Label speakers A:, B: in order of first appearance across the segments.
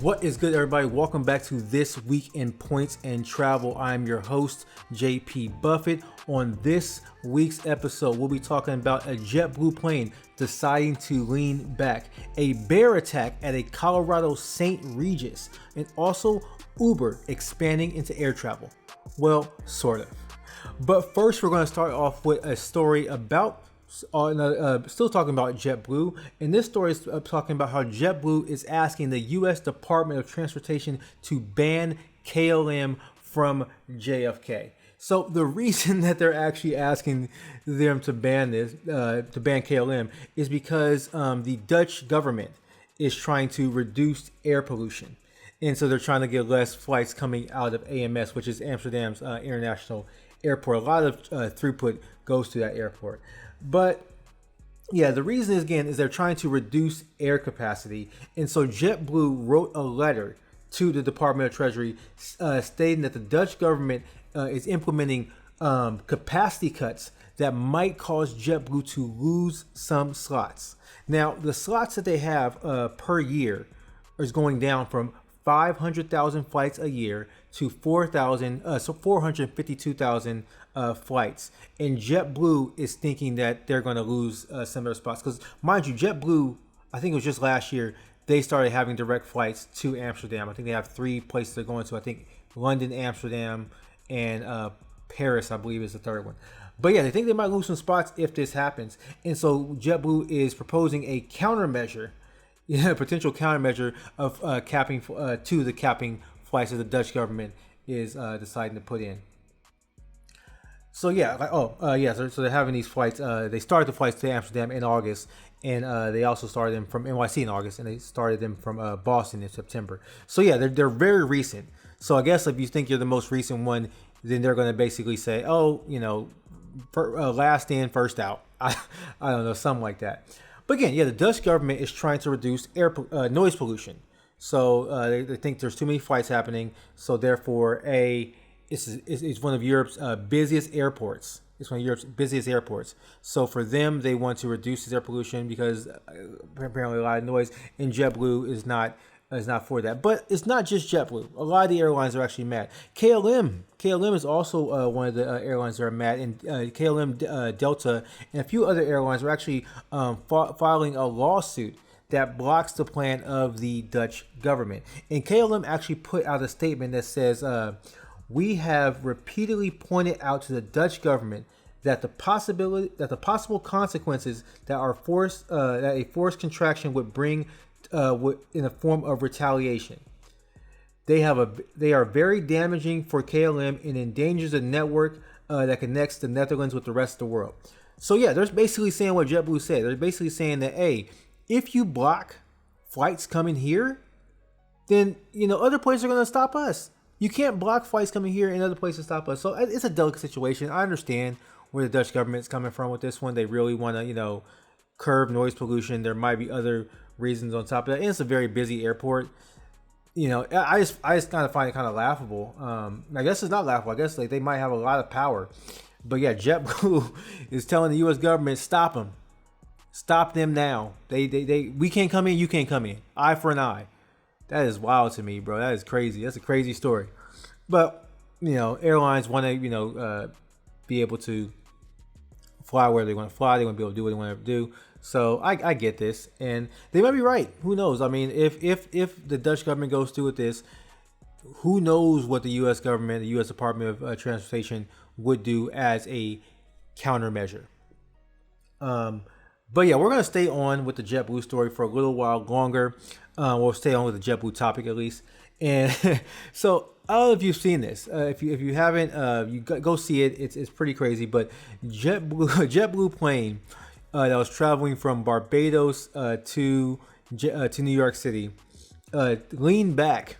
A: What is good, everybody? Welcome back to This Week in Points and Travel. I'm your host, JP Buffett. On this week's episode, we'll be talking about a JetBlue plane deciding to lean back, a bear attack at a Colorado St. Regis, and also Uber expanding into air travel. Well, sort of. But first, we're going to start off with a story about still talking about JetBlue, and this story is talking about how JetBlue is asking the U.S. Department of Transportation to ban KLM from JFK. So the reason that they're actually asking them to ban KLM is because the Dutch government is trying to reduce air pollution, and so they're trying to get less flights coming out of AMS, which is Amsterdam's international airport. A lot of throughput goes to that airport. But yeah, the reason is they're trying to reduce air capacity. And so JetBlue wrote a letter to the Department of Treasury stating that the Dutch government is implementing capacity cuts that might cause JetBlue to lose some slots. Now, the slots that they have per year is going down from 500,000 flights a year to 452,000 flights. And JetBlue is thinking that they're going to lose some of their spots. Because, mind you, JetBlue, I think it was just last year, they started having direct flights to Amsterdam. I think they have 3 places they're going to. I think London, Amsterdam, and Paris, I believe, is the third one. But yeah, they think they might lose some spots if this happens. And so JetBlue is proposing a countermeasure. Potential countermeasure of capping to the capping flights that the Dutch government is deciding to put in. So yeah, so they're having these flights. They started the flights to Amsterdam in August, and they also started them from NYC in August, and they started them from Boston in September. So yeah, they're very recent. So I guess if you think you're the most recent one, then they're going to basically say, last in, first out. I don't know, something like that. But again, yeah, the Dutch government is trying to reduce noise pollution. So they think there's too many flights happening. So therefore, it's one of Europe's busiest airports. It's one of Europe's busiest airports. So for them, they want to reduce this air pollution because apparently a lot of noise. And JetBlue is not for that. But it's not just JetBlue. A lot of the airlines are actually mad. KLM is also one of the airlines that are mad, and KLM, Delta, and a few other airlines are actually filing a lawsuit that blocks the plan of the Dutch government. And KLM actually put out a statement that says, "We have repeatedly pointed out to the Dutch government that the possible consequences that a forced contraction would bring in the form of retaliation. They are very damaging for KLM and endangers the network that connects the Netherlands with the rest of the world." So yeah, they're basically saying what JetBlue said. They're basically saying that, hey, if you block flights coming here, then other places are going to stop us. You can't block flights coming here and other places stop us. So it's a delicate situation. I understand where the Dutch government's coming from with this one. They really want to curb noise pollution. There might be other reasons on top of that, and it's a very busy airport. I just kind of find it kind of laughable. I guess it's not laughable. I guess they might have a lot of power, but yeah, JetBlue is telling the U.S. government, stop them now. We can't come in, you can't come in. Eye for an eye. That is wild to me, bro. That is crazy. That's a crazy story. But airlines want to be able to fly where they want to fly. They want to be able to do what they want to do. So I get this, and they might be right. Who knows? I mean, if the Dutch government goes through with this, who knows what the U.S. government, the U.S. Department of Transportation would do as a countermeasure. But yeah, we're going to stay on with the JetBlue story for a little while longer. We'll stay on with the JetBlue topic at least. And so I don't know if you've seen this. If you haven't, you go see it. It's pretty crazy. But JetBlue plane that was traveling from Barbados to New York City leaned back.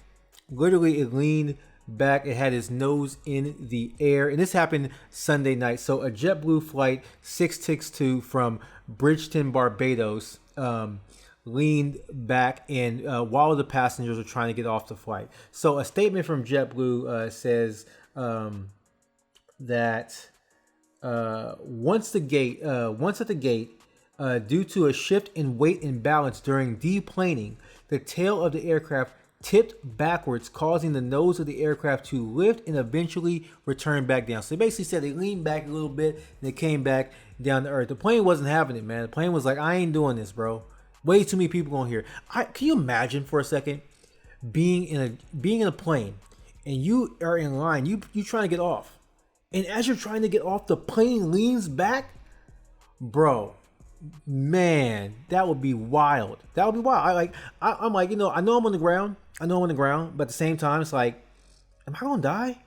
A: Literally, it leaned back. It had its nose in the air, and this happened Sunday night. So a JetBlue flight 662 from Bridgeton, Barbados, leaned back, and while the passengers were trying to get off the flight. So a statement from JetBlue says that once at the gate, due to a shift in weight and balance during deplaning, the tail of the aircraft tipped backwards, causing the nose of the aircraft to lift and eventually return back down. So they basically said they leaned back a little bit and they came back down to earth. The plane wasn't having it, man. The plane was like, I ain't doing this, bro. Way too many people on here. Can you imagine for a second being in a plane and you are in line, you trying to get off, and as you're trying to get off, the plane leans back, bro. Man, that would be wild. That would be wild. I'm like, I know I'm on the ground. But at the same time, it's like, am I gonna die?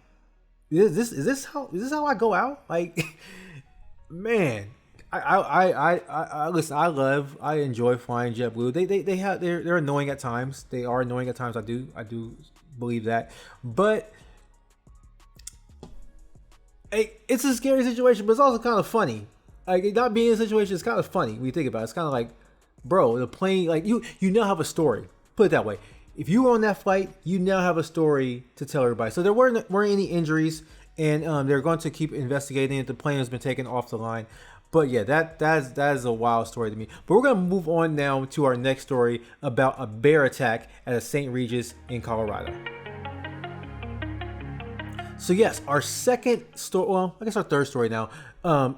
A: Is this how I go out? Like, man, I listen. I enjoy flying JetBlue. They're annoying at times. They are annoying at times. I do believe that, but it's a scary situation. But it's also kind of funny. Like, not being in a situation is kind of funny when you think about it. It's kind of like, bro, the plane, like you now have a story. Put it that way. If you were on that flight, you now have a story to tell everybody. So there weren't any injuries, and they're going to keep investigating it. The plane has been taken off the line. But yeah, that is a wild story to me. But we're going to move on now to our next story about a bear attack at a St. Regis in Colorado. So yes, our second story, well, I guess our third story now,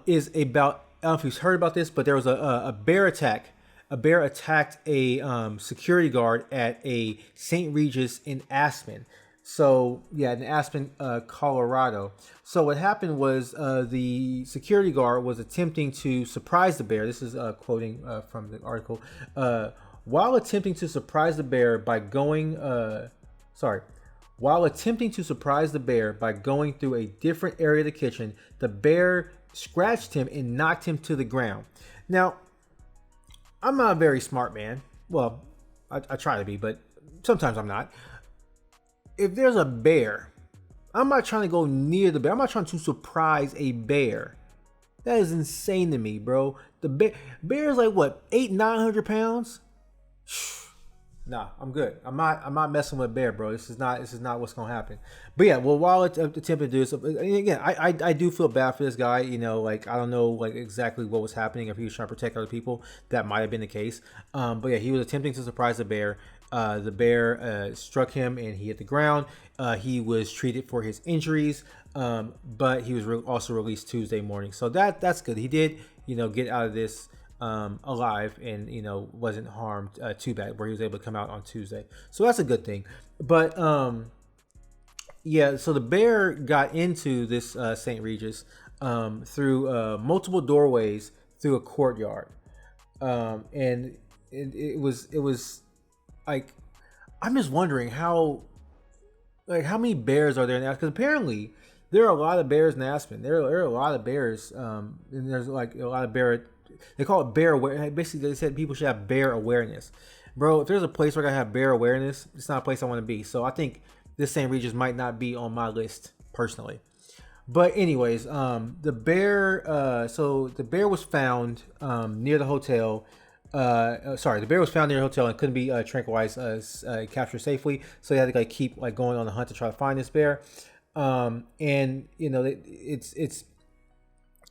A: is about, I don't know if you've heard about this, but there was a bear attack. A bear attacked a security guard at a St. Regis in Aspen. So yeah, in Aspen, Colorado. So what happened was the security guard was attempting to surprise the bear. This is quoting from the article. While attempting to surprise the bear by going through a different area of the kitchen, the bear scratched him and knocked him to the ground. Now, I'm not a very smart man. Well, I try to be, but sometimes I'm not. If there's a bear, I'm not trying to go near the bear. I'm not trying to surprise a bear. That is insane to me, bro. The bear is like what, 800-900 pounds? Nah, I'm good. I'm not messing with a bear, bro. This is not what's gonna happen. But yeah, well, while it's attempting to do this, again, I do feel bad for this guy. Like, I don't know like exactly what was happening. If he was trying to protect other people, that might have been the case. But yeah, he was attempting to surprise the bear. The bear struck him and he hit the ground. He was treated for his injuries, but he was also released Tuesday morning. So that's good. He did, get out of this alive and wasn't harmed too bad, where he was able to come out on Tuesday. So that's a good thing. But yeah, so the bear got into this St. Regis through multiple doorways through a courtyard, and it was like, I'm just wondering how many bears are there in Aspen? Because apparently there are a lot of bears in Aspen. There are a lot of bears, and there's like a lot of bear. They call it bear aware. Basically, they said people should have bear awareness. Bro, if there's a place where I gotta have bear awareness, it's not a place I want to be. So I think this St. Regis might not be on my list personally. But anyways, the bear. So the bear was found near the hotel. The bear was found near the hotel and couldn't be tranquilized, captured safely. So they had to keep going on the hunt to try to find this bear. And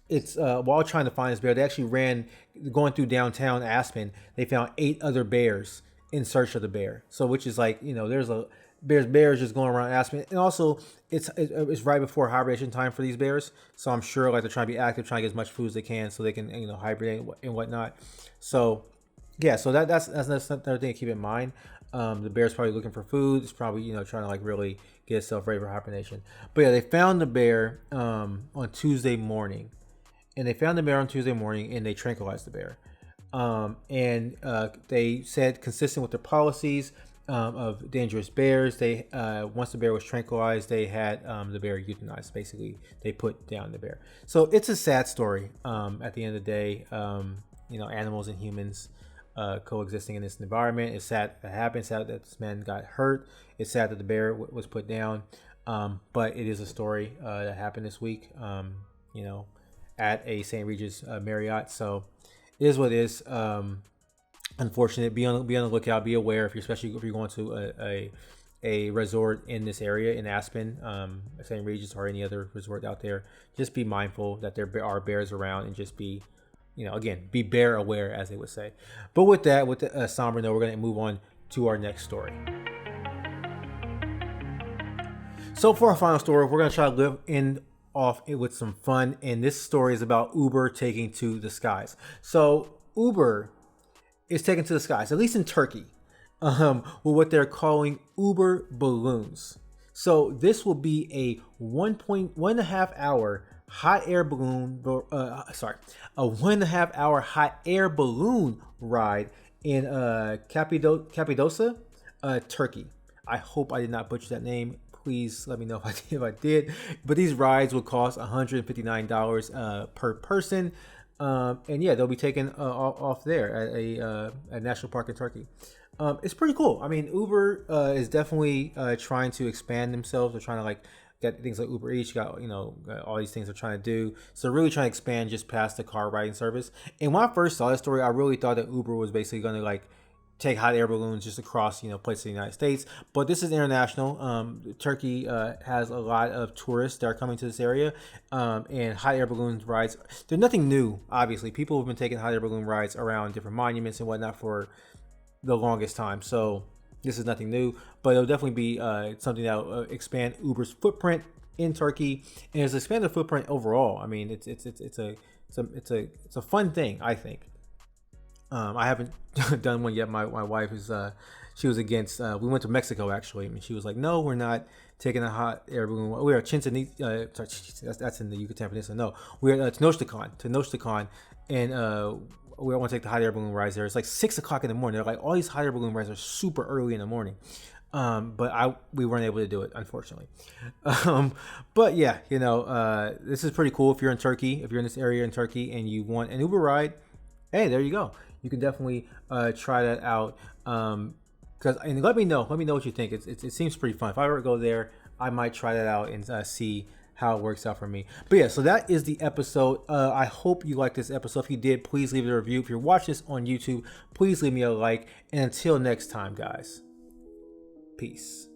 A: it's while trying to find this bear, they actually going through downtown Aspen. They found 8 other bears in search of the bear. So which is there's bears just going around Aspen, and also it's right before hibernation time for these bears. So I'm sure they're trying to be active, trying to get as much food as they can, so they can hibernate and whatnot. So yeah, so that's another thing to keep in mind. The bear's probably looking for food. It's probably trying to really get itself ready for hibernation. But yeah, they found the bear on Tuesday morning. And they found the bear on Tuesday morning, and they tranquilized the bear. And they said, consistent with their policies of dangerous bears, they once the bear was tranquilized, they had the bear euthanized. Basically, they put down the bear. So it's a sad story. At the end of the day, animals and humans coexisting in this environment. It's sad that happened. It's sad that this man got hurt. It's sad that the bear was put down. But it is a story that happened this week. At a St. Regis Marriott. So it is what it is. Unfortunate. Be on the lookout. Be aware, especially if you're going to a resort in this area in Aspen, St. Regis or any other resort out there. Just be mindful that there are bears around, and just be, again, be bear aware, as they would say. But with that, with the somber note, we're going to move on to our next story. So for our final story, we're gonna try to end off it with some fun, and this story is about Uber taking to the skies. So Uber is taken to the skies, at least in Turkey, with what they're calling Uber balloons. So this will be a 1.5 hour hot air balloon, a 1.5 hour hot air balloon ride in Cappadocia, Turkey. I hope I did not butcher that name. Please let me know if I did. But these rides will cost $159 per person. And yeah, they'll be taken off there at a national park in Turkey. It's pretty cool. I mean, Uber is definitely trying to expand themselves. They're trying to like get things like Uber Eats. Got all these things they're trying to do. So they're really trying to expand just past the car riding service. And when I first saw this story, I really thought that Uber was basically going to like take hot air balloons just across places in the United States, but this is international. Turkey has a lot of tourists that are coming to this area, and hot air balloon rides, they're nothing new. Obviously people have been taking hot air balloon rides around different monuments and whatnot for the longest time, so this is nothing new, but it'll definitely be something that will expand Uber's footprint in Turkey, and it's expanded footprint overall. I mean, it's a fun thing, I think. I haven't done one yet. My wife is she was against. We went to Mexico actually, and she was like, "No, we're not taking a hot air balloon. We are that's in the Yucatan Peninsula. No, we're Tenochtitlan, and we don't want to take the hot air balloon rides there. It's like 6 o'clock in the morning. They're like, all these hot air balloon rides are super early in the morning, but we weren't able to do it, unfortunately. But yeah, this is pretty cool. If you're in Turkey, if you're in this area in Turkey, and you want an Uber ride, hey, there you go. You can definitely try that out. And let me know what you think. It seems pretty fun. If I ever go there, I might try that out and see how it works out for me. But yeah, so that is the episode. I hope you liked this episode. If you did, please leave a review. If you're watching this on YouTube, please leave me a like. And until next time, guys, peace.